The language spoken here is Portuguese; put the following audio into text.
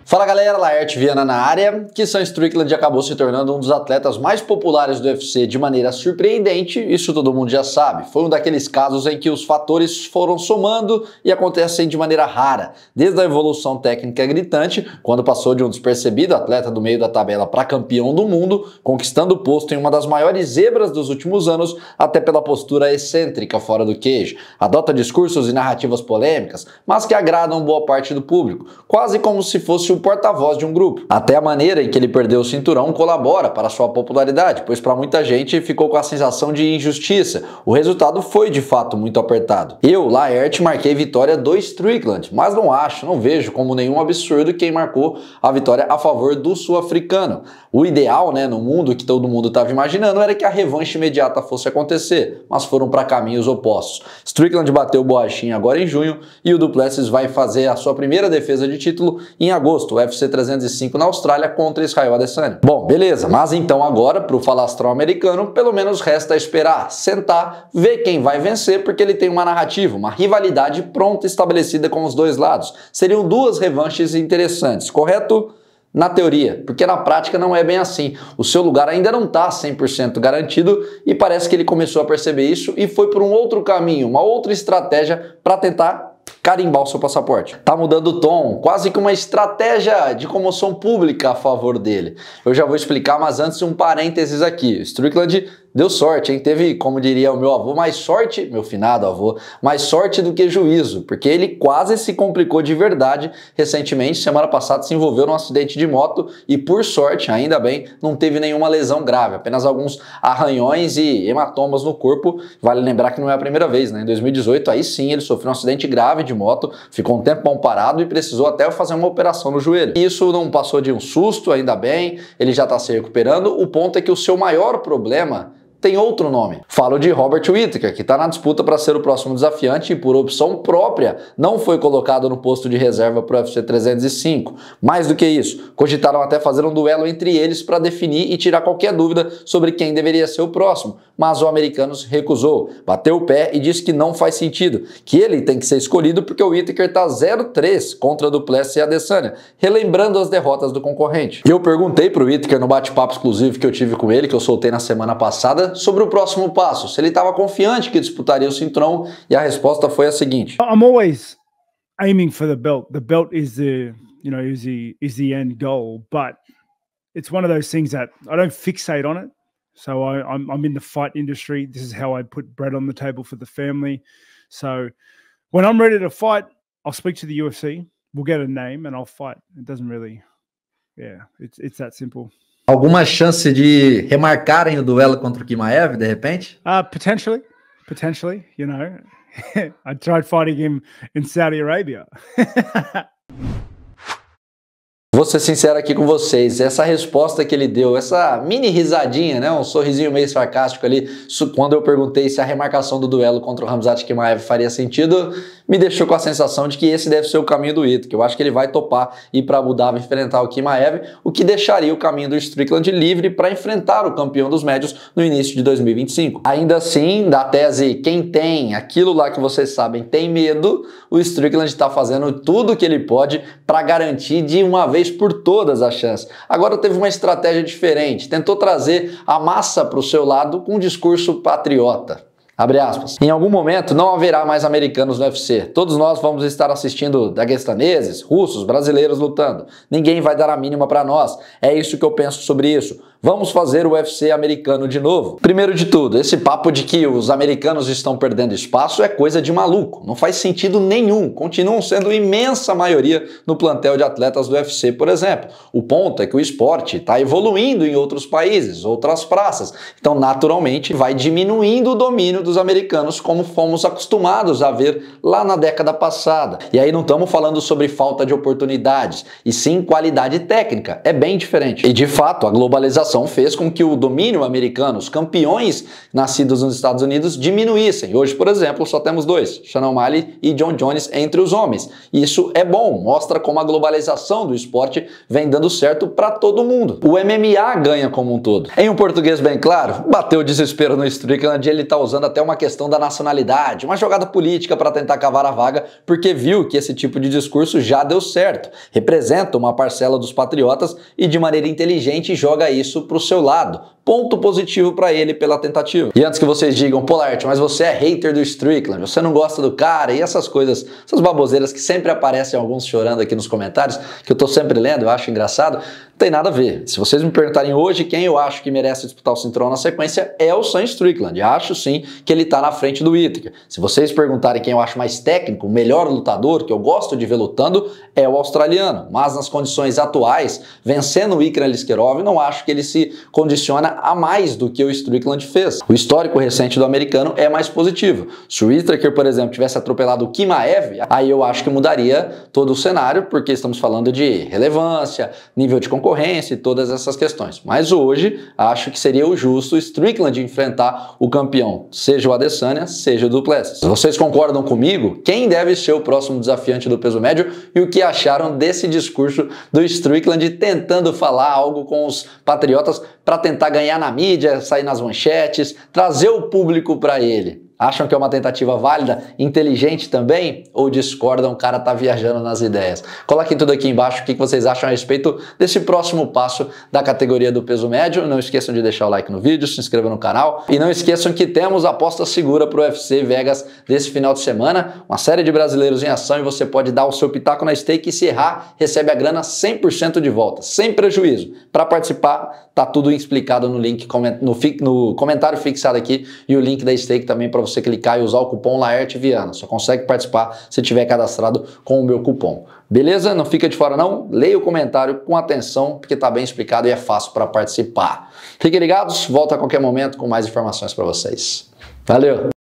Fala galera, Laerte Viana na área. Kissan Strickland acabou se tornando um dos atletas mais populares do UFC de maneira surpreendente, isso todo mundo já sabe. Foi um daqueles casos em que os fatores foram somando e acontecem de maneira rara. Desde a evolução técnica gritante, quando passou de um despercebido atleta do meio da tabela para campeão do mundo, conquistando o posto em uma das maiores zebras dos últimos anos, até pela postura excêntrica fora do cage. Adota discursos e narrativas polêmicas, mas que agradam boa parte do público, quase como se fosse o porta-voz de um grupo. Até a maneira em que ele perdeu o cinturão colabora para sua popularidade, pois para muita gente ficou com a sensação de injustiça. O resultado foi de fato muito apertado. Eu, Laerte, marquei vitória do Strickland, mas não vejo como nenhum absurdo quem marcou a vitória a favor do sul-africano. O ideal, no mundo que todo mundo estava imaginando, era que a revanche imediata fosse acontecer, mas foram para caminhos opostos. Strickland bateu o Borrachinha agora em junho e o Du Plessis vai fazer a sua primeira defesa de título em agosto, o UFC 305 na Austrália contra Israel Adesanya. Bom, beleza, mas então agora, para o falastral americano, pelo menos resta esperar, sentar, ver quem vai vencer, porque ele tem uma narrativa, uma rivalidade pronta estabelecida com os dois lados. Seriam duas revanches interessantes, correto? Na teoria, porque na prática não é bem assim. O seu lugar ainda não está 100% garantido e parece que ele começou a perceber isso e foi por um outro caminho, uma outra estratégia para tentar carimbar o seu passaporte. Tá mudando o tom, quase que uma estratégia de comoção pública a favor dele. Eu já vou explicar, mas antes um parênteses aqui. Strickland deu sorte, hein? Teve, como diria o meu avô, mais sorte, meu finado avô, mais sorte do que juízo, porque ele quase se complicou de verdade recentemente. Semana passada se envolveu num acidente de moto e, por sorte, ainda bem, não teve nenhuma lesão grave, apenas alguns arranhões e hematomas no corpo. Vale lembrar que não é a primeira vez, Em 2018, aí sim, ele sofreu um acidente grave de moto, ficou um tempão parado e precisou até fazer uma operação no joelho. Isso não passou de um susto, ainda bem, ele já está se recuperando. O ponto é que o seu maior problema tem outro nome. Falo de Robert Whittaker, que está na disputa para ser o próximo desafiante e por opção própria não foi colocado no posto de reserva para o UFC 305. Mais do que isso, cogitaram até fazer um duelo entre eles para definir e tirar qualquer dúvida sobre quem deveria ser o próximo, mas o americano se recusou, bateu o pé e disse que não faz sentido, que ele tem que ser escolhido porque o Whittaker está 0-3 contra Du Plessis e Adesanya, relembrando as derrotas do concorrente. Eu perguntei para o Whittaker no bate-papo exclusivo que eu tive com ele, que eu soltei na semana passada, sobre o próximo passo, se ele estava confiante que disputaria o cinturão, e a resposta foi a seguinte: I'm always aiming for the belt. The belt is the, is the end goal, but it's one of those things that I don't fixate on it. So I'm in the fight industry. This is how I put bread on the table for the family. So when I'm ready to fight, I'll speak to the UFC. We'll get a name and I'll fight. It doesn't really, it's that simple. Alguma chance de remarcarem o duelo contra o Chimaev, de repente? Potentially, I tried fighting him in Saudi Arabia. Vou ser sincero aqui com vocês, essa resposta que ele deu, essa mini risadinha, um sorrisinho meio sarcástico ali, quando eu perguntei se a remarcação do duelo contra o Khamzat Chimaev faria sentido, me deixou com a sensação de que esse deve ser o caminho do Whittaker, que eu acho que ele vai topar ir para Abu Dhabi enfrentar o Chimaev, o que deixaria o caminho do Strickland livre para enfrentar o campeão dos médios no início de 2025. Ainda assim, da tese quem tem aquilo lá que vocês sabem tem medo, o Strickland está fazendo tudo o que ele pode para garantir de uma vez por todas as chances. Agora teve uma estratégia diferente, tentou trazer a massa para o seu lado com um discurso patriota. Abre aspas. Em algum momento não haverá mais americanos no UFC. Todos nós vamos estar assistindo daguestaneses, russos, brasileiros lutando. Ninguém vai dar a mínima para nós. É isso que eu penso sobre isso. Vamos fazer o UFC americano de novo. Primeiro de tudo, esse papo de que os americanos estão perdendo espaço é coisa de maluco. Não faz sentido nenhum. Continuam sendo imensa maioria no plantel de atletas do UFC, por exemplo. O ponto é que o esporte está evoluindo em outros países, outras praças. Então, naturalmente, vai diminuindo o domínio dos americanos como fomos acostumados a ver lá na década passada. E aí não estamos falando sobre falta de oportunidades, e sim qualidade técnica. É bem diferente. E, de fato, a globalização globalização fez com que o domínio americano, os campeões nascidos nos Estados Unidos, diminuíssem. Hoje, por exemplo, só temos dois, Sean O'Malley e John Jones entre os homens. E isso é bom, mostra como a globalização do esporte vem dando certo para todo mundo. O MMA ganha como um todo. Em um português bem claro, bateu o desespero no Strickland e ele tá usando até uma questão da nacionalidade, uma jogada política para tentar cavar a vaga, porque viu que esse tipo de discurso já deu certo. Representa uma parcela dos patriotas e de maneira inteligente joga isso pro seu lado. Ponto positivo para ele pela tentativa. E antes que vocês digam, pô, Laerte, mas você é hater do Strickland, você não gosta do cara e essas coisas, essas baboseiras que sempre aparecem alguns chorando aqui nos comentários, que eu tô sempre lendo, eu acho engraçado, não tem nada a ver. Se vocês me perguntarem hoje quem eu acho que merece disputar o cinturão na sequência, é o Sean Strickland. Acho sim que ele tá na frente do Whittaker. Se vocês perguntarem quem eu acho mais técnico, o melhor lutador, que eu gosto de ver lutando, é o australiano. Mas nas condições atuais, vencendo o Ikran Aliskerov, não acho que ele se condiciona a mais do que o Strickland fez. O histórico recente do americano é mais positivo. Se o Whittaker, por exemplo, tivesse atropelado o Chimaev, aí eu acho que mudaria todo o cenário, porque estamos falando de relevância, nível de concorrência e todas essas questões. Mas hoje, acho que seria o justo o Strickland enfrentar o campeão, seja o Adesanya, seja o Duplessis. Vocês concordam comigo? Quem deve ser o próximo desafiante do peso médio e o que acharam desse discurso do Strickland tentando falar algo com os patriotas para tentar ganhar na mídia, sair nas manchetes, trazer o público para ele? Acham que é uma tentativa válida, inteligente também? Ou discordam, o cara tá viajando nas ideias? Coloquem tudo aqui embaixo o que vocês acham a respeito desse próximo passo da categoria do peso médio. Não esqueçam de deixar o like no vídeo, se inscrevam no canal e não esqueçam que temos aposta segura para o UFC Vegas desse final de semana. Uma série de brasileiros em ação e você pode dar o seu pitaco na stake e se errar, recebe a grana 100% de volta, sem prejuízo. Para participar, tá tudo explicado no link, no comentário fixado aqui e o link da stake também para você clicar e usar o cupom LaerteViana. Só consegue participar se tiver cadastrado com o meu cupom. Beleza? Não fica de fora não. Leia o comentário com atenção, porque tá bem explicado e é fácil para participar. Fiquem ligados, volto a qualquer momento com mais informações para vocês. Valeu!